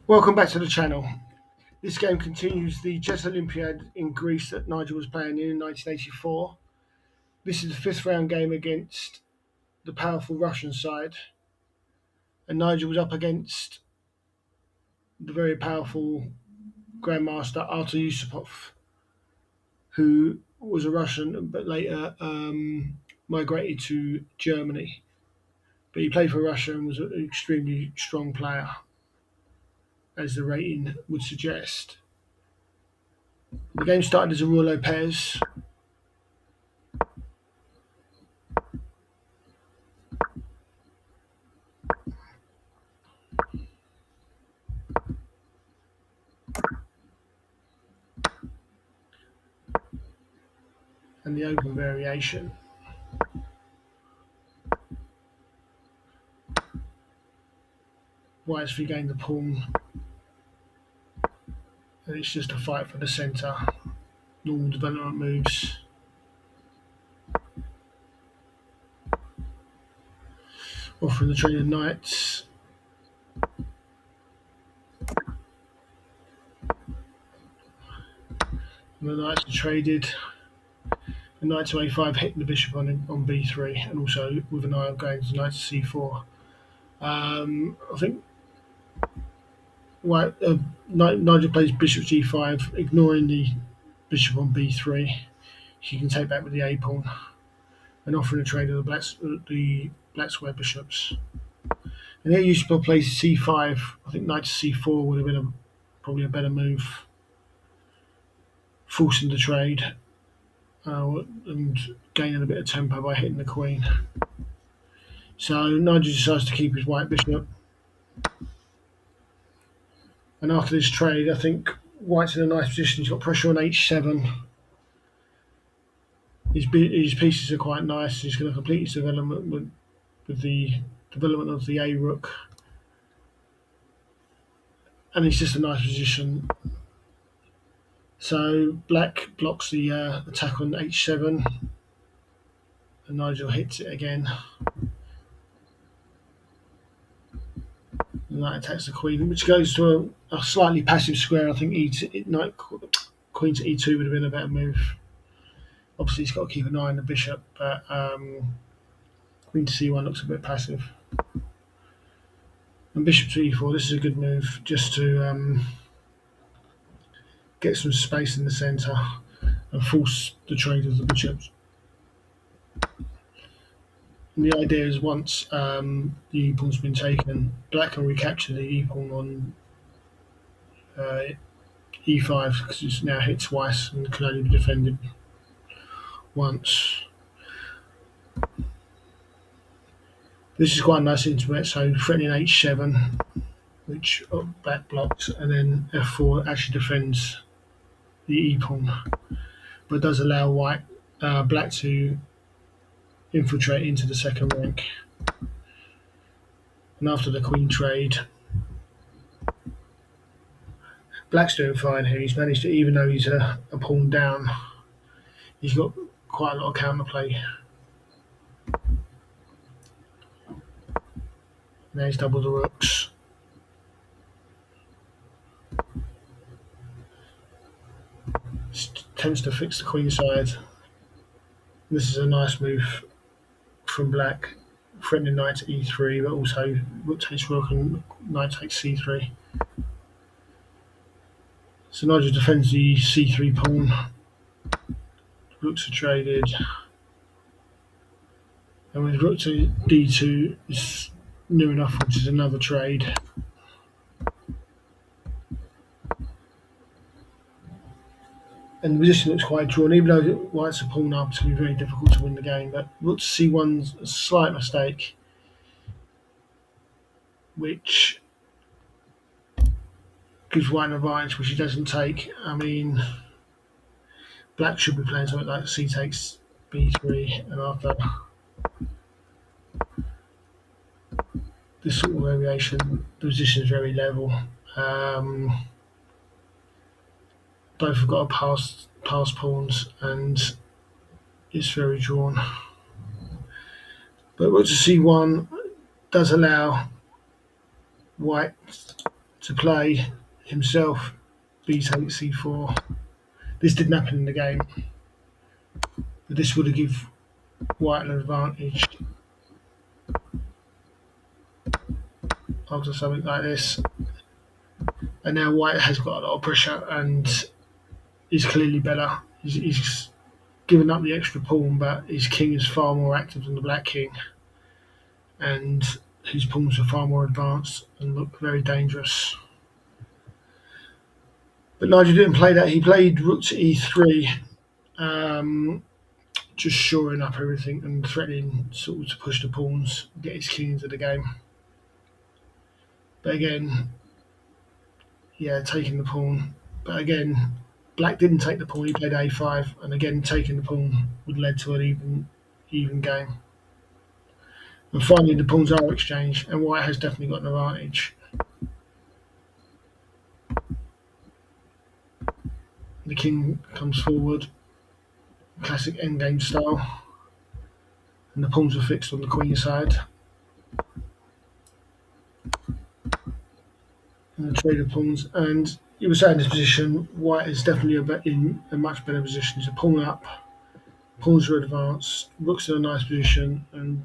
Welcome back to the channel. This game continues the chess Olympiad in Greece that Nigel was playing in 1984. This is the fifth round game against the powerful Russian side, and Nigel was up against the very powerful Grandmaster Artur Yusupov, who was a Russian but later migrated to Germany. But he played for Russia and was an extremely strong player, as the rating would suggest. The game started as a raw López. And the open variation. White's regained the pawn, and it's just a fight for the centre. Normal development moves. Offering the trade of knights. And the knights are traded. The knight to a5, hitting the bishop on b3, and also with an eye on going to knight to c4. I think White, Nigel plays bishop g5, ignoring the bishop on b3. He can take back with the a pawn, and offering a trade of the black square bishops. And here Yusupov plays c5. I think knight to c4 would have been probably a better move, forcing the trade and gaining a bit of tempo by hitting the queen. So Nigel decides to keep his white bishop. And after this trade, I think White's in a nice position. He's got pressure on h7. His pieces are quite nice. He's going to complete his development with the development of the a rook. And it's just a nice position. So black blocks the attack on h7. And Nigel hits it again. And that attacks the queen, which goes to a slightly passive square. I think queen to e2 would have been a better move. Obviously, he's got to keep an eye on the bishop, but queen to c1 looks a bit passive. And bishop to e4, this is a good move, just to get some space in the centre and force the trade of the bishops. And the idea is once the e-pawn's been taken, black can recapture the e-pawn on e5 because it's now hit twice and can only be defended once. This is quite a nice internet, so threatening h7, which black blocks, and then f4 actually defends the e-pawn, but does allow black to infiltrate into the second rank. And after the queen trade, black's doing fine here. He's managed to, even though he's a pawn down, he's got quite a lot of counterplay. Now he's doubled the rooks. Tends to fix the queen side. This is a nice move from black, threatening knight to e3, but also rook takes rook and knight takes c3. So Nigel defends the c3 pawn. Rooks are traded. And with rook to d2 is near enough, which is another trade. And the position looks quite drawn, even though white's a pawn up, it's going to be very difficult to win the game. But rook to c1's a slight mistake, which gives white an advantage, which he doesn't take. I mean, black should be playing something like c takes b3, and after this sort of variation, the position is very level. Both have got to pass pawns, and it's very drawn. But rook to c1 does allow white to play himself b takes c4. This didn't happen in the game, but this would have given white an advantage after something like this. And now white has got a lot of pressure and is clearly better. He's given up the extra pawn, but his king is far more active than the black king, and his pawns are far more advanced and look very dangerous. But Nigel didn't play that. He played rook to e3, just shoring up everything and threatening sort of to push the pawns, get his king into the game. But again, yeah, taking the pawn. But again, black didn't take the pawn. He played a5, and again, taking the pawn would lead to an even game. And finally, the pawns are exchanged, and white has definitely got an advantage. The king comes forward, classic endgame style, and the pawns are fixed on the queen side. And the trade of pawns, and you were saying this position, white is definitely in a much better position. It's a pawn up, pawns are advanced, rook's in a nice position, and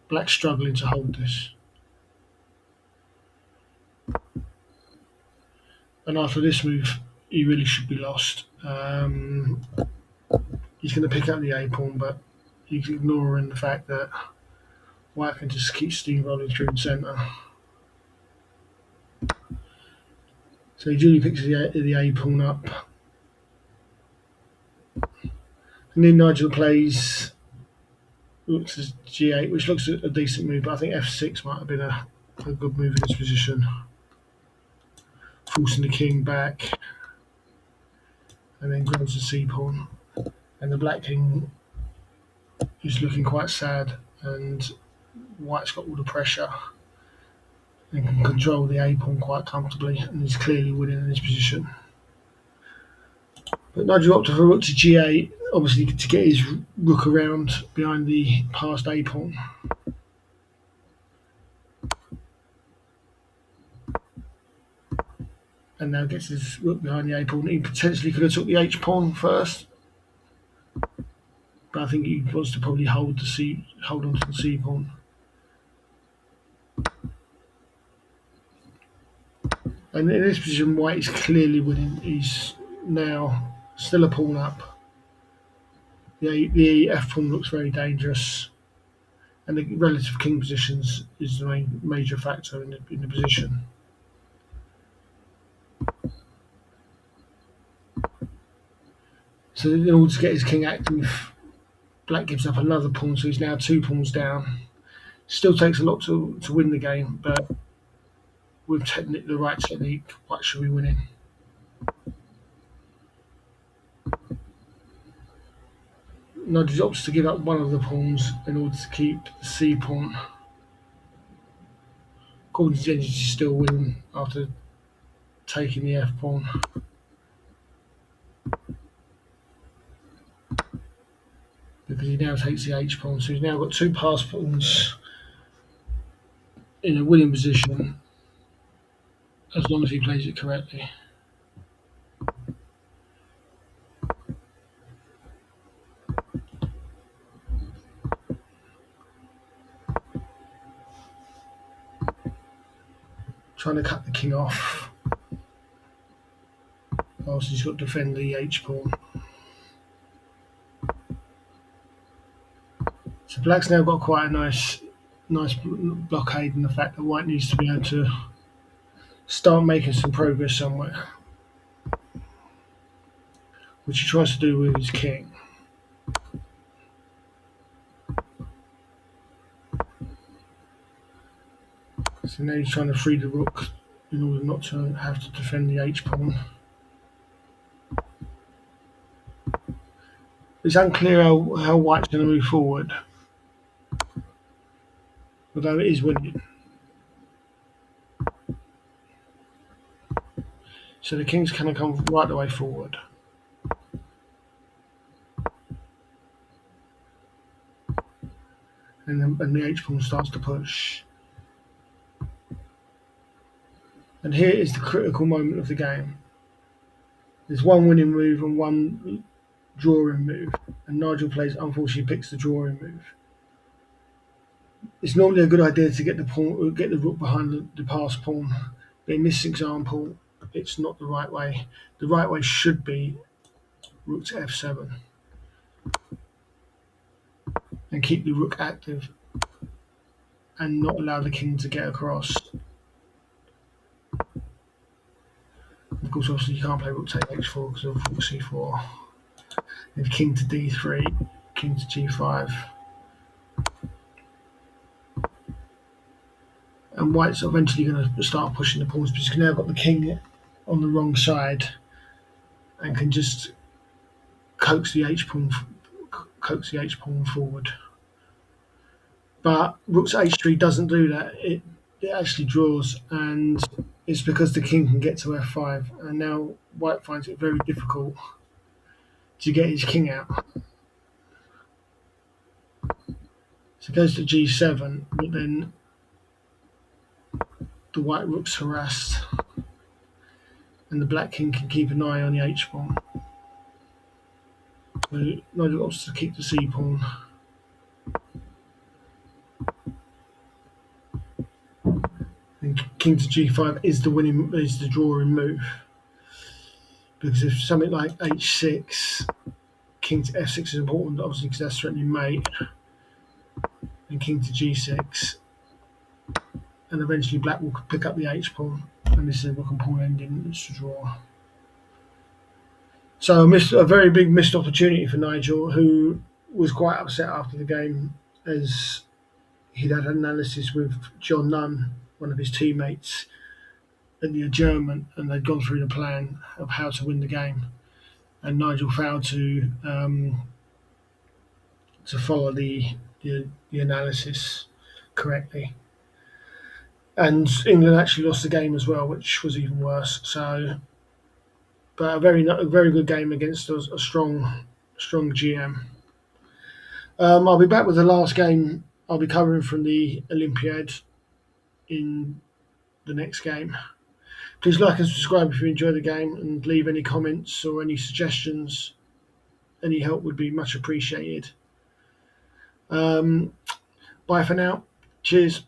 black's struggling to hold this. And after this move, he really should be lost. He's going to pick up the a pawn, but he's ignoring the fact that white can just keep steamrolling through the centre. So he duly picks the a pawn up. And then Nigel plays rook to g8, which looks a decent move, but I think f6 might have been a good move in this position. Forcing the king back, and then grabs the c pawn. And the black king is looking quite sad, and white's got all the pressure and can control the a pawn quite comfortably, and is clearly winning in this position. But Nigel opted for rook to g8, obviously to get his rook around behind the passed a pawn. And now gets his rook behind the a pawn. He potentially could have took the h pawn first, but I think he wants to probably hold on to the c pawn. And in this position, white is clearly winning. He's now still a pawn up. The f pawn looks very dangerous, and the relative king positions is the major factor in the position. So in order to get his king active, black gives up another pawn, so he's now 2 pawns down. Still takes a lot to win the game, but with the right technique, white should be winning. Nigel opts to give up one of the pawns in order to keep the c pawn. According to the edges, he's still winning after taking the f pawn. Because he now takes the h pawn, so he's now got 2 passed pawns in a winning position as long as he plays it correctly. Trying to cut the king off whilst he's got to defend the h pawn. So black's now got quite a nice blockade in the fact that white needs to be able to start making some progress somewhere, which he tries to do with his king. So now he's trying to free the rook in order not to have to defend the h pawn. It's unclear how white's going to move forward, although it is winning. So the king's going to come right the way forward. And the h pawn starts to push. And here is the critical moment of the game. There's one winning move and one drawing move, and Nigel plays, unfortunately, picks the drawing move. It's normally a good idea to get the rook behind the passed pawn, but in this example, it's not the right way. The right way should be rook to f7 and keep the rook active and not allow the king to get across. Of course, obviously, you can't play rook to h4 because of rook c4. Then king to d3, king to g5. And white's eventually going to start pushing the pawns because you've now got the king on the wrong side and can just coax the h pawn forward. But rook to h3 doesn't do that. It actually draws, and it's because the king can get to f5, and now white finds it very difficult to get his king out. So it goes to g7, but then the white rook's harassed, and the black king can keep an eye on the h pawn. So Nigel wants to keep the c pawn. And king to g5 is the drawing move, because if something like h6, king to f6 is important, obviously, because that's threatening mate, and king to g6, and eventually black will pick up the h pawn, and this is a rook and pawn ending. It's a draw. So a very big missed opportunity for Nigel, who was quite upset after the game, as he'd had an analysis with John Nunn, one of his teammates, at the adjournment, and they'd gone through the plan of how to win the game, and Nigel failed to follow the analysis correctly, and England actually lost the game as well, which was even worse. So, but a very good game against a strong GM. I'll be back with the last game I'll be covering from the Olympiad in the next game. Please like and subscribe if you enjoy the game, and leave any comments or any suggestions. Any help would be much appreciated. Bye for now. Cheers.